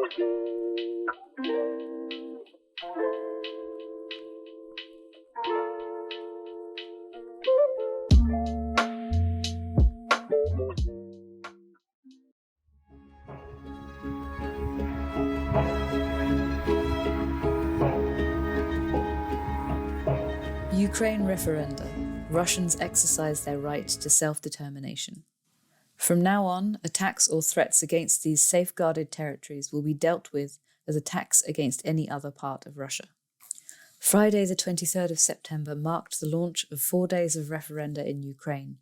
Ukraine referenda. Russians exercise their right to self-determination. From now on, attacks or threats against these safeguarded territories will be dealt with as attacks against any other part of Russia. Friday, the 23rd of September, marked the launch of 4 days of referenda in Ukraine,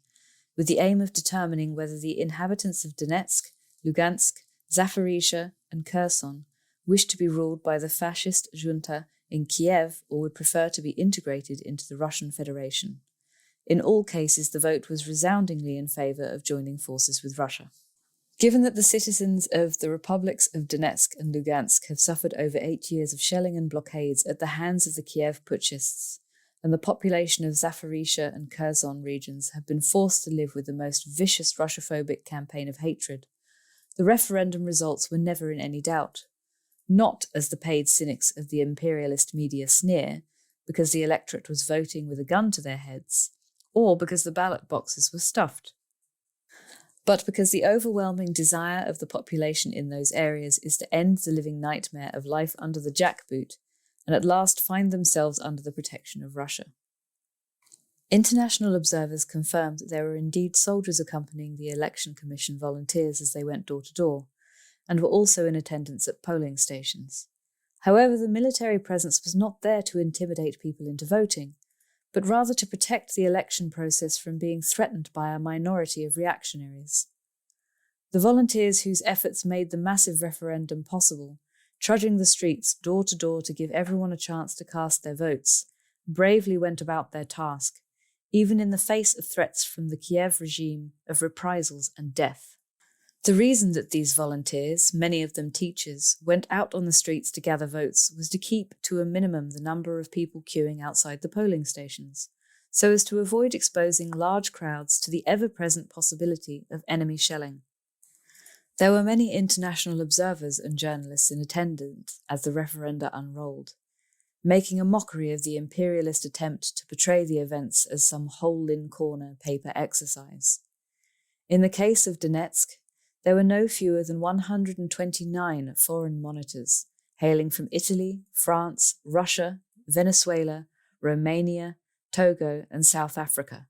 with the aim of determining whether the inhabitants of Donetsk, Lugansk, Zaporizhia and Kherson wish to be ruled by the fascist junta in Kiev or would prefer to be integrated into the Russian Federation. In all cases, the vote was resoundingly in favour of joining forces with Russia. Given that the citizens of the republics of Donetsk and Lugansk have suffered over 8 years of shelling and blockades at the hands of the Kiev putschists, and the population of Zaporizhia and Kherson regions have been forced to live with the most vicious Russophobic campaign of hatred, the referendum results were never in any doubt. Not, as the paid cynics of the imperialist media sneer, because the electorate was voting with a gun to their heads, or because the ballot boxes were stuffed, but because the overwhelming desire of the population in those areas is to end the living nightmare of life under the jackboot and at last find themselves under the protection of Russia. International observers confirmed that there were indeed soldiers accompanying the Election Commission volunteers as they went door to door, and were also in attendance at polling stations. However, the military presence was not there to intimidate people into voting, but rather to protect the election process from being threatened by a minority of reactionaries. The volunteers whose efforts made the massive referendum possible, trudging the streets door to door to give everyone a chance to cast their votes, bravely went about their task, even in the face of threats from the Kiev regime of reprisals and death. The reason that these volunteers, many of them teachers, went out on the streets to gather votes was to keep to a minimum the number of people queuing outside the polling stations, so as to avoid exposing large crowds to the ever-present possibility of enemy shelling. There were many international observers and journalists in attendance as the referenda unrolled, making a mockery of the imperialist attempt to portray the events as some hole-in-corner paper exercise. In the case of Donetsk, there were no fewer than 129 foreign monitors, hailing from Italy, France, Russia, Venezuela, Romania, Togo, and South Africa.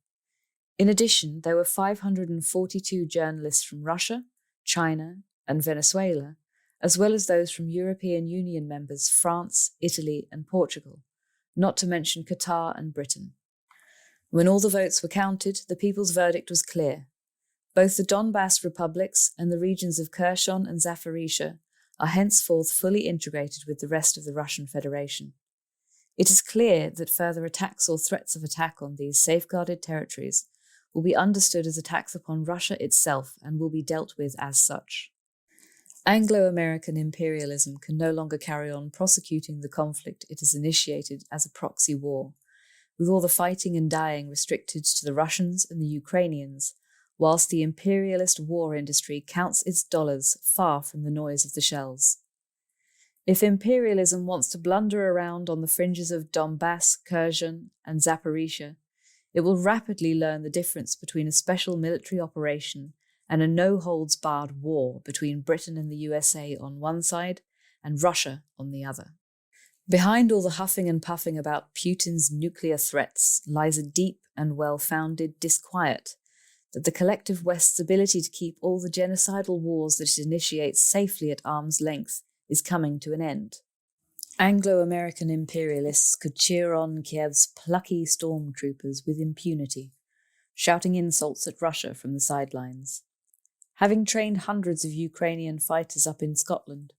In addition, there were 542 journalists from Russia, China, and Venezuela, as well as those from European Union members France, Italy, and Portugal, not to mention Qatar and Britain. When all the votes were counted, the people's verdict was clear. Both the Donbass republics and the regions of Kherson and Zaporizhia are henceforth fully integrated with the rest of the Russian Federation. It is clear that further attacks or threats of attack on these safeguarded territories will be understood as attacks upon Russia itself and will be dealt with as such. Anglo-American imperialism can no longer carry on prosecuting the conflict it has initiated as a proxy war, with all the fighting and dying restricted to the Russians and the Ukrainians, whilst the imperialist war industry counts its dollars far from the noise of the shells. If imperialism wants to blunder around on the fringes of Donbass, Kherson, and Zaporizhia, it will rapidly learn the difference between a special military operation and a no-holds-barred war between Britain and the USA on one side and Russia on the other. Behind all the huffing and puffing about Putin's nuclear threats lies a deep and well-founded disquiet that the collective West's ability to keep all the genocidal wars that it initiates safely at arm's length is coming to an end. Anglo-American imperialists could cheer on Kiev's plucky stormtroopers with impunity, shouting insults at Russia from the sidelines. Having trained hundreds of Ukrainian fighters up in Scotland,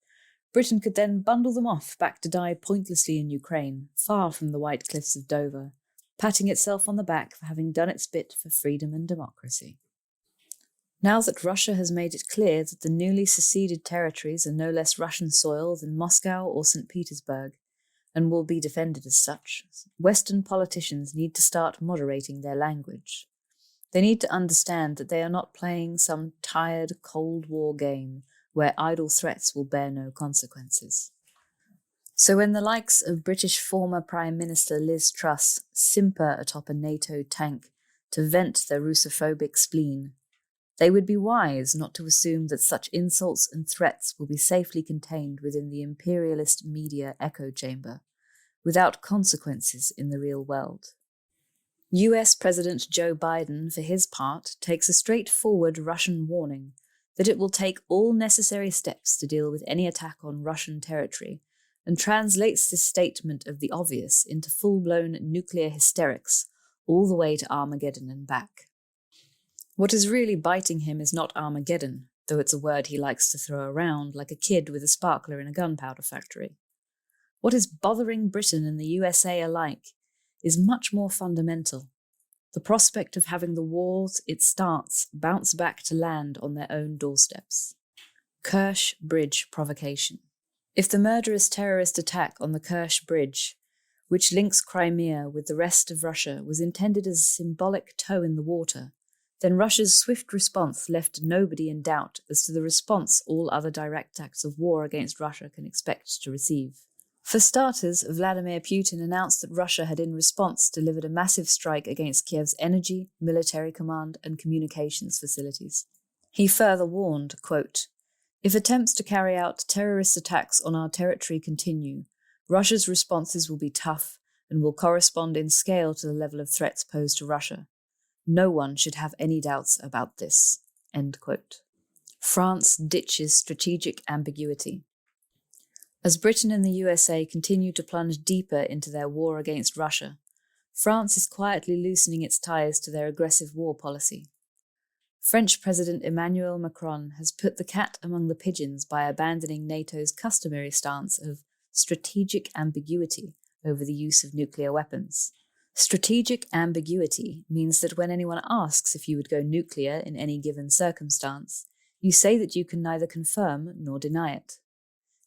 Britain could then bundle them off back to die pointlessly in Ukraine, far from the white cliffs of Dover, patting itself on the back for having done its bit for freedom and democracy. Now that Russia has made it clear that the newly seceded territories are no less Russian soil than Moscow or St. Petersburg, and will be defended as such, Western politicians need to start moderating their language. They need to understand that they are not playing some tired Cold War game where idle threats will bear no consequences. So when the likes of British former Prime Minister Liz Truss simper atop a NATO tank to vent their Russophobic spleen, they would be wise not to assume that such insults and threats will be safely contained within the imperialist media echo chamber, without consequences in the real world. US President Joe Biden, for his part, takes a straightforward Russian warning that it will take all necessary steps to deal with any attack on Russian territory, and translates this statement of the obvious into full-blown nuclear hysterics all the way to Armageddon and back. What is really biting him is not Armageddon, though it's a word he likes to throw around like a kid with a sparkler in a gunpowder factory. What is bothering Britain and the USA alike is much more fundamental: the prospect of having the wars it starts bounce back to land on their own doorsteps. Kerch Bridge provocation. If the murderous terrorist attack on the Kerch Bridge, which links Crimea with the rest of Russia, was intended as a symbolic toe in the water, then Russia's swift response left nobody in doubt as to the response all other direct acts of war against Russia can expect to receive. For starters, Vladimir Putin announced that Russia had in response delivered a massive strike against Kiev's energy, military command, and communications facilities. He further warned, quote, "If attempts to carry out terrorist attacks on our territory continue, Russia's responses will be tough and will correspond in scale to the level of threats posed to Russia. No one should have any doubts about this." End quote. France ditches strategic ambiguity. As Britain and the USA continue to plunge deeper into their war against Russia, France is quietly loosening its ties to their aggressive war policy. French President Emmanuel Macron has put the cat among the pigeons by abandoning NATO's customary stance of strategic ambiguity over the use of nuclear weapons. Strategic ambiguity means that when anyone asks if you would go nuclear in any given circumstance, you say that you can neither confirm nor deny it.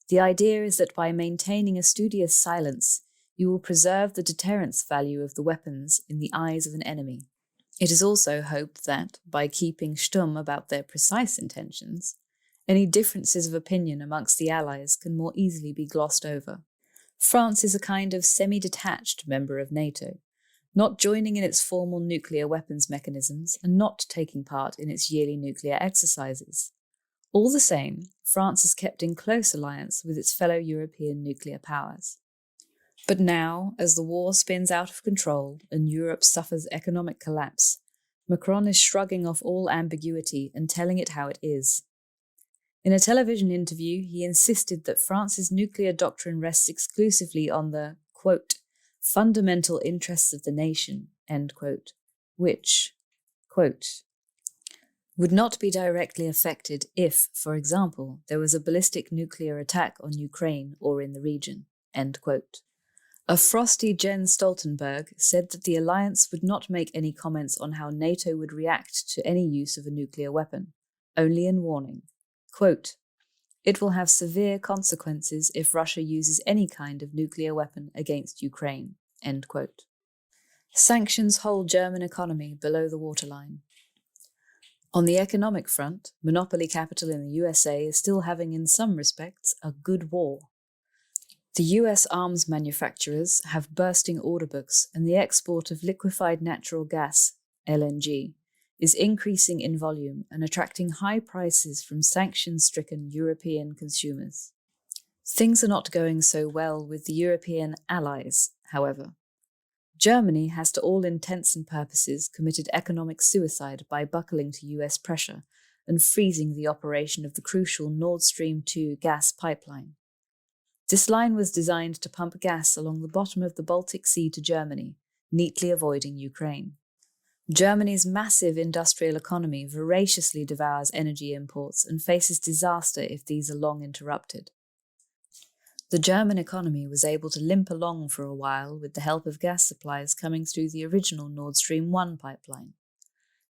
The idea is that by maintaining a studious silence, you will preserve the deterrence value of the weapons in the eyes of an enemy. It is also hoped that, by keeping stum about their precise intentions, any differences of opinion amongst the Allies can more easily be glossed over. France is a kind of semi-detached member of NATO, not joining in its formal nuclear weapons mechanisms and not taking part in its yearly nuclear exercises. All the same, France has kept in close alliance with its fellow European nuclear powers. But now, as the war spins out of control and Europe suffers economic collapse, Macron is shrugging off all ambiguity and telling it how it is. In a television interview, he insisted that France's nuclear doctrine rests exclusively on the, quote, fundamental interests of the nation, end quote, which, quote, would not be directly affected if, for example, there was a ballistic nuclear attack on Ukraine or in the region, end quote. A frosty Jens Stoltenberg said that the alliance would not make any comments on how NATO would react to any use of a nuclear weapon, only in warning. Quote, "It will have severe consequences if Russia uses any kind of nuclear weapon against Ukraine," end quote. Sanctions hold German economy below the waterline. On the economic front, monopoly capital in the USA is still having, in some respects, a good war. The US arms manufacturers have bursting order books, and the export of liquefied natural gas, LNG, is increasing in volume and attracting high prices from sanction-stricken European consumers. Things are not going so well with the European allies, however. Germany has to all intents and purposes committed economic suicide by buckling to US pressure and freezing the operation of the crucial Nord Stream 2 gas pipeline. This line was designed to pump gas along the bottom of the Baltic Sea to Germany, neatly avoiding Ukraine. Germany's massive industrial economy voraciously devours energy imports and faces disaster if these are long interrupted. The German economy was able to limp along for a while with the help of gas supplies coming through the original Nord Stream 1 pipeline,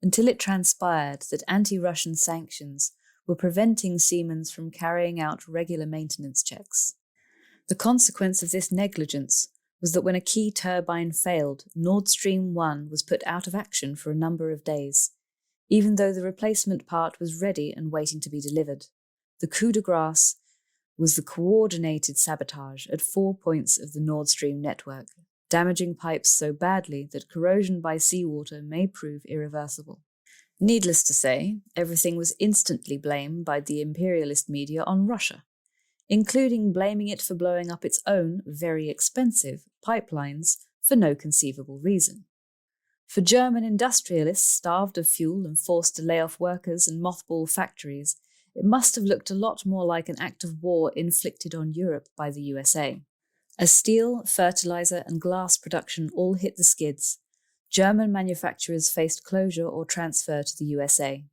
until it transpired that anti-Russian sanctions were preventing Siemens from carrying out regular maintenance checks. The consequence of this negligence was that when a key turbine failed, Nord Stream 1 was put out of action for a number of days, even though the replacement part was ready and waiting to be delivered, The coup de grace was the coordinated sabotage at 4 points of the Nord Stream network, damaging pipes so badly that corrosion by seawater may prove irreversible. Needless to say, everything was instantly blamed by the imperialist media on Russia, including blaming it for blowing up its own, very expensive, pipelines for no conceivable reason. For German industrialists starved of fuel and forced to lay off workers and mothball factories, it must have looked a lot more like an act of war inflicted on Europe by the USA. As steel, fertilizer, and glass production all hit the skids, German manufacturers faced closure or transfer to the USA.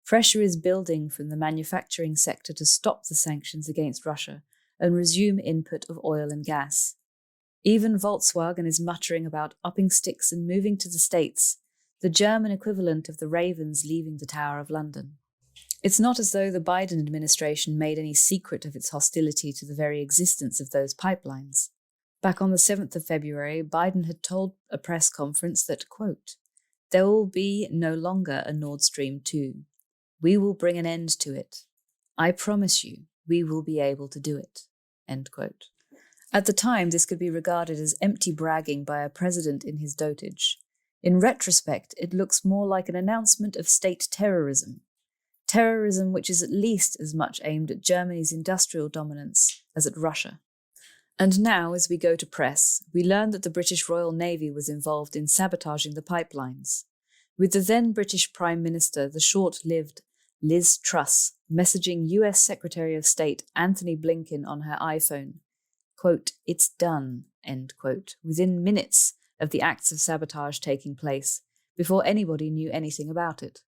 Pressure is building from the manufacturing sector to stop the sanctions against Russia and resume input of oil and gas. Even Volkswagen is muttering about upping sticks and moving to the States, the German equivalent of the Ravens leaving the Tower of London. It's not as though the Biden administration made any secret of its hostility to the very existence of those pipelines. Back on the 7th of February, Biden had told a press conference that, quote, "There will be no longer a Nord Stream 2. We will bring an end to it. I promise you, we will be able to do it." End quote. At the time, this could be regarded as empty bragging by a president in his dotage. In retrospect, it looks more like an announcement of state terrorism which is at least as much aimed at Germany's industrial dominance as at Russia. And now, as we go to press, we learn that the British Royal Navy was involved in sabotaging the pipelines, with the then British Prime Minister, the short-lived Liz Truss, messaging US Secretary of State Anthony Blinken on her iPhone, quote, "It's done," end quote, within minutes of the acts of sabotage taking place, before anybody knew anything about it.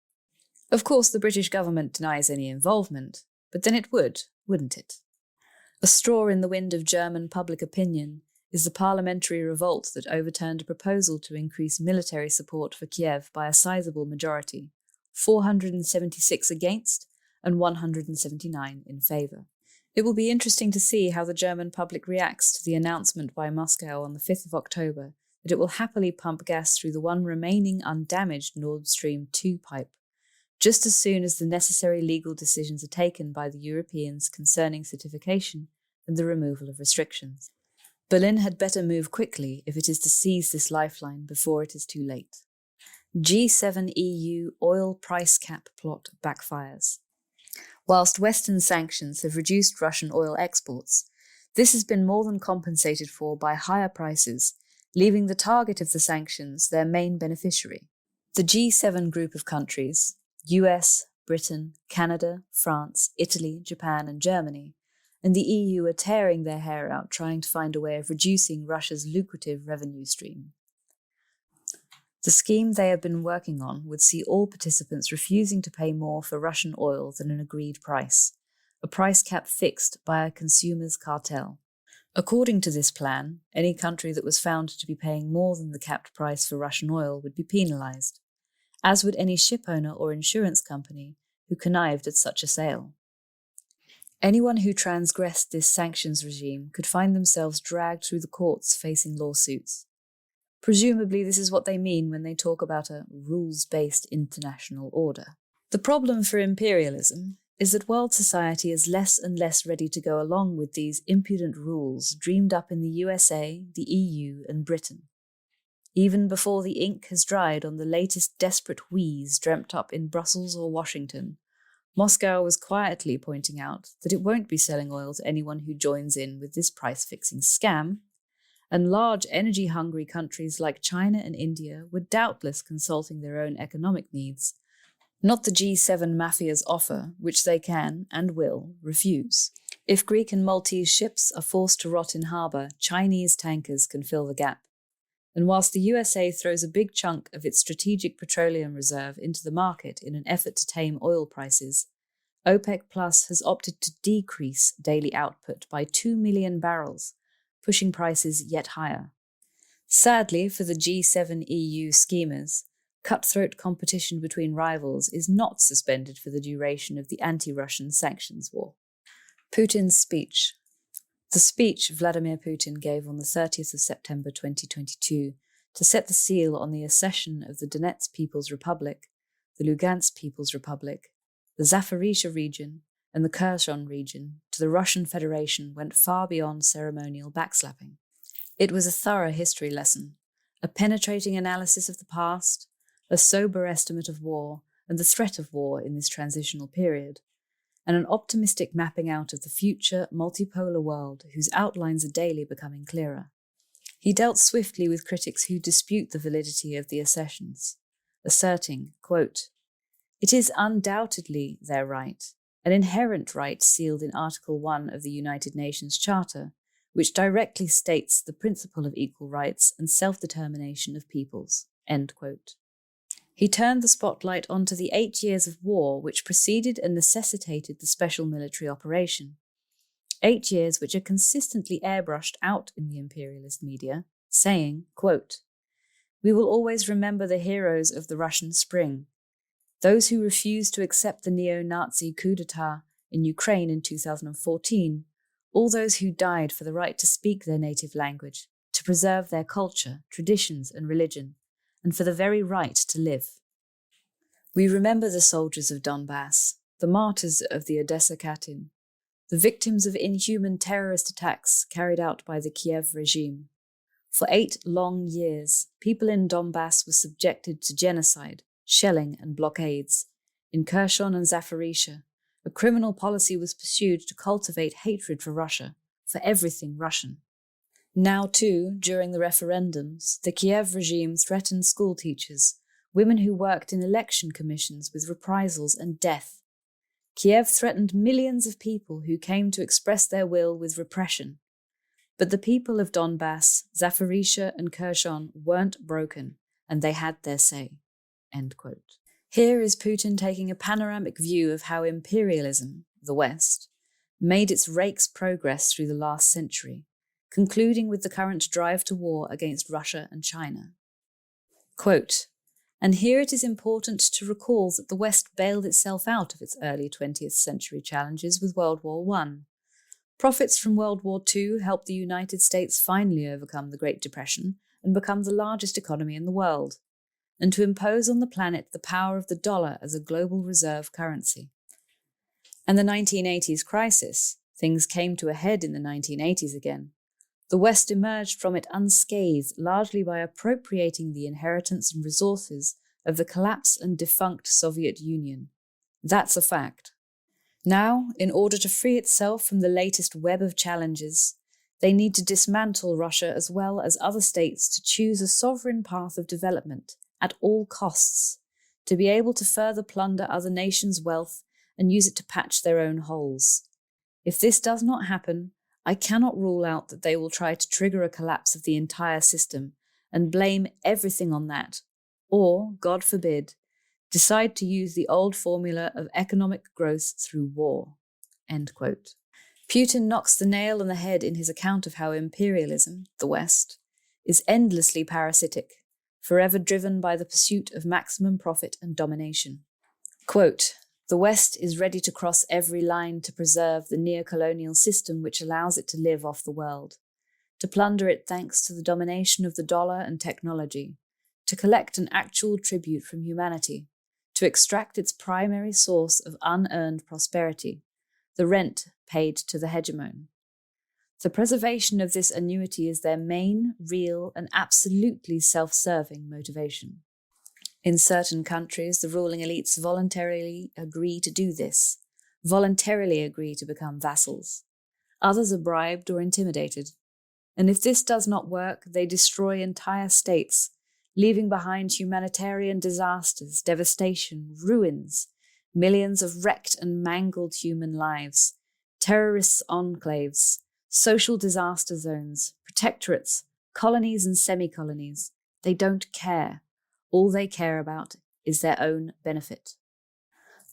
Of course, the British government denies any involvement, but then it would, wouldn't it? A straw in the wind of German public opinion is the parliamentary revolt that overturned a proposal to increase military support for Kiev by a sizable majority, 476 against and 179 in favour. It will be interesting to see how the German public reacts to the announcement by Moscow on the 5th of October that it will happily pump gas through the one remaining undamaged Nord Stream 2 pipe, just as soon as the necessary legal decisions are taken by the Europeans concerning certification and the removal of restrictions. Berlin had better move quickly if it is to seize this lifeline before it is too late. G7 EU oil price cap plot backfires. Whilst Western sanctions have reduced Russian oil exports, this has been more than compensated for by higher prices, leaving the target of the sanctions their main beneficiary. The G7 group of countries, US, Britain, Canada, France, Italy, Japan, and Germany, and the EU are tearing their hair out trying to find a way of reducing Russia's lucrative revenue stream. The scheme they have been working on would see all participants refusing to pay more for Russian oil than an agreed price, a price cap fixed by a consumers' cartel. According to this plan, any country that was found to be paying more than the capped price for Russian oil would be penalised, as would any shipowner or insurance company who connived at such a sale. Anyone who transgressed this sanctions regime could find themselves dragged through the courts facing lawsuits. Presumably, this is what they mean when they talk about a rules-based international order. The problem for imperialism is that world society is less and less ready to go along with these impudent rules dreamed up in the USA, the EU, and Britain. Even before the ink has dried on the latest desperate wheeze dreamt up in Brussels or Washington, Moscow was quietly pointing out that it won't be selling oil to anyone who joins in with this price-fixing scam, and large energy-hungry countries like China and India were doubtless consulting their own economic needs, not the G7 mafia's offer, which they can, and will, refuse. If Greek and Maltese ships are forced to rot in harbour, Chinese tankers can fill the gap. And whilst the USA throws a big chunk of its strategic petroleum reserve into the market in an effort to tame oil prices, OPEC Plus has opted to decrease daily output by 2 million barrels, pushing prices yet higher. Sadly for the G7 EU schemers, cutthroat competition between rivals is not suspended for the duration of the anti-Russian sanctions war. Putin's speech. The speech Vladimir Putin gave on the 30th of September 2022 to set the seal on the accession of the Donetsk People's Republic, the Lugansk People's Republic, the Zaporizhia region, and the Kherson region to the Russian Federation went far beyond ceremonial backslapping. It was a thorough history lesson, a penetrating analysis of the past, a sober estimate of war and the threat of war in this transitional period, and an optimistic mapping out of the future multipolar world whose outlines are daily becoming clearer. He dealt swiftly with critics who dispute the validity of the assertions, asserting, quote, "It is undoubtedly their right, an inherent right sealed in Article 1 of the United Nations Charter, which directly states the principle of equal rights and self-determination of peoples." End quote. He turned the spotlight onto the 8 years of war which preceded and necessitated the special military operation. 8 years which are consistently airbrushed out in the imperialist media, saying, quote, "We will always remember the heroes of the Russian Spring, those who refused to accept the neo-Nazi coup d'etat in Ukraine in 2014, all those who died for the right to speak their native language, to preserve their culture, traditions, and religion, and for the very right to live. We remember the soldiers of Donbass, the martyrs of the Odessa Katyn, the victims of inhuman terrorist attacks carried out by the Kiev regime. For 8 long years, people in Donbass were subjected to genocide, shelling, and blockades. In Kherson and Zaporizhia, a criminal policy was pursued to cultivate hatred for Russia, for everything Russian. Now, too, during the referendums, the Kiev regime threatened school teachers, women who worked in election commissions with reprisals and death. Kiev threatened millions of people who came to express their will with repression. But the people of Donbass, Zaporizhia, and Kherson weren't broken, and they had their say." End quote. Here is Putin taking a panoramic view of how imperialism, the West, made its rake's progress through the last century, concluding with the current drive to war against Russia and China. Quote, "And here it is important to recall that the West bailed itself out of its early 20th century challenges with World War I. Profits from World War II helped the United States finally overcome the Great Depression and become the largest economy in the world, and to impose on the planet the power of the dollar as a global reserve currency. And the 1980s crisis, things came to a head in the 1980s again. The West emerged from it unscathed, largely by appropriating the inheritance and resources of the collapsed and defunct Soviet Union. That's a fact. Now, in order to free itself from the latest web of challenges, they need to dismantle Russia as well as other states to choose a sovereign path of development at all costs, to be able to further plunder other nations' wealth and use it to patch their own holes. If this does not happen, I cannot rule out that they will try to trigger a collapse of the entire system and blame everything on that, or, God forbid, decide to use the old formula of economic growth through war." End quote. Putin knocks the nail on the head in his account of how imperialism, the West, is endlessly parasitic, forever driven by the pursuit of maximum profit and domination. Quote, "The West is ready to cross every line to preserve the neo-colonial system which allows it to live off the world, to plunder it thanks to the domination of the dollar and technology, to collect an actual tribute from humanity, to extract its primary source of unearned prosperity, the rent paid to the hegemon. The preservation of this annuity is their main, real, and absolutely self-serving motivation. In certain countries, the ruling elites voluntarily agree to do this, voluntarily agree to become vassals. Others are bribed or intimidated. And if this does not work, they destroy entire states, leaving behind humanitarian disasters, devastation, ruins, millions of wrecked and mangled human lives, terrorists' enclaves, social disaster zones, protectorates, colonies and semi-colonies. They don't care. All they care about is their own benefit.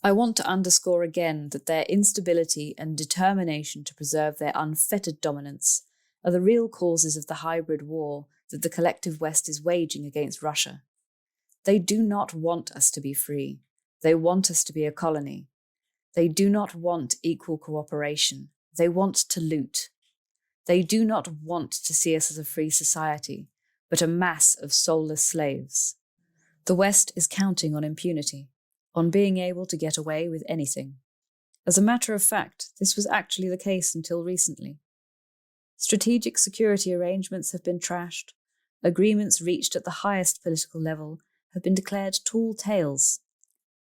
I want to underscore again that their instability and determination to preserve their unfettered dominance are the real causes of the hybrid war that the collective West is waging against Russia. They do not want us to be free. They want us to be a colony. They do not want equal cooperation. They want to loot. They do not want to see us as a free society, but a mass of soulless slaves. The West is counting on impunity, on being able to get away with anything. As a matter of fact, this was actually the case until recently. Strategic security arrangements have been trashed. Agreements reached at the highest political level have been declared tall tales.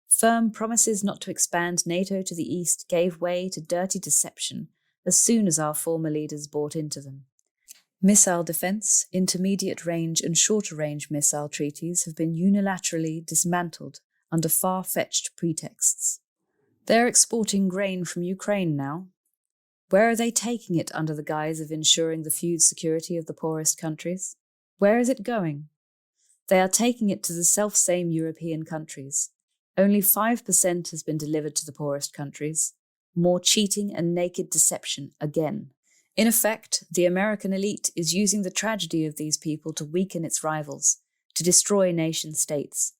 Firm promises not to expand NATO to the east gave way to dirty deception as soon as our former leaders bought into them. Missile defense, intermediate range and shorter range missile treaties have been unilaterally dismantled under far-fetched pretexts. They're exporting grain from Ukraine now. Where are they taking it under the guise of ensuring the food security of the poorest countries? Where is it going? They are taking it to the selfsame European countries. Only 5% has been delivered to the poorest countries. More cheating and naked deception again. In effect, the American elite is using the tragedy of these people to weaken its rivals, to destroy nation-states.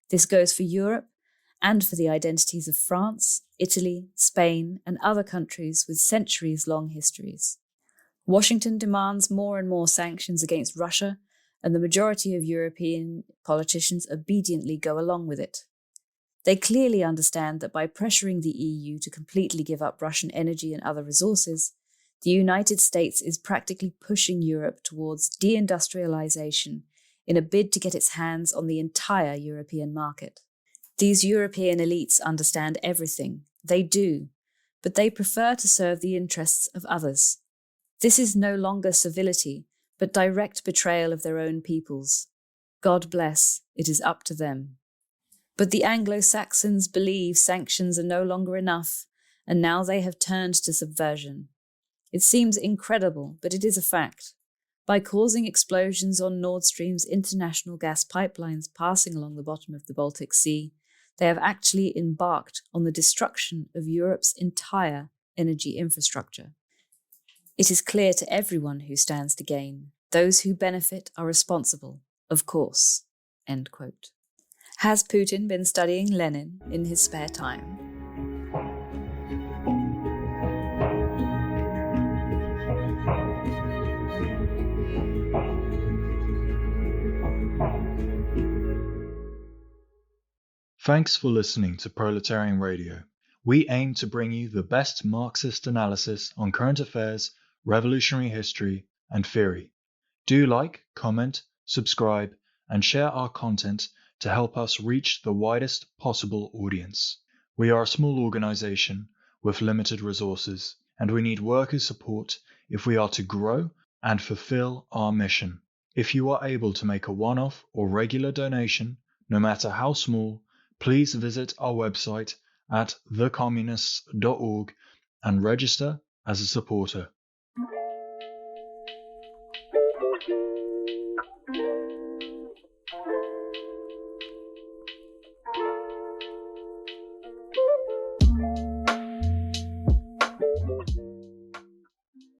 This goes for Europe and for the identities of France, Italy, Spain, and other countries with centuries-long histories. Washington demands more and more sanctions against Russia, and the majority of European politicians obediently go along with it. They clearly understand that by pressuring the EU to completely give up Russian energy and other resources, the United States is practically pushing Europe towards deindustrialization in a bid to get its hands on the entire European market. These European elites understand everything. They do, but they prefer to serve the interests of others. This is no longer civility, but direct betrayal of their own peoples. God bless, it is up to them. But the Anglo-Saxons believe sanctions are no longer enough, and now they have turned to subversion. It seems incredible, but it is a fact. By causing explosions on Nord Stream's international gas pipelines passing along the bottom of the Baltic Sea, they have actually embarked on the destruction of Europe's entire energy infrastructure. It is clear to everyone who stands to gain. Those who benefit are responsible, of course." End quote. Has Putin been studying Lenin in his spare time? Thanks for listening to Proletarian Radio. We aim to bring you the best Marxist analysis on current affairs, revolutionary history, and theory. Do like, comment, subscribe, and share our content to help us reach the widest possible audience. We are a small organization with limited resources, and we need workers' support if we are to grow and fulfill our mission. If you are able to make a one-off or regular donation, no matter how small, please visit our website at thecommunists.org and register as a supporter.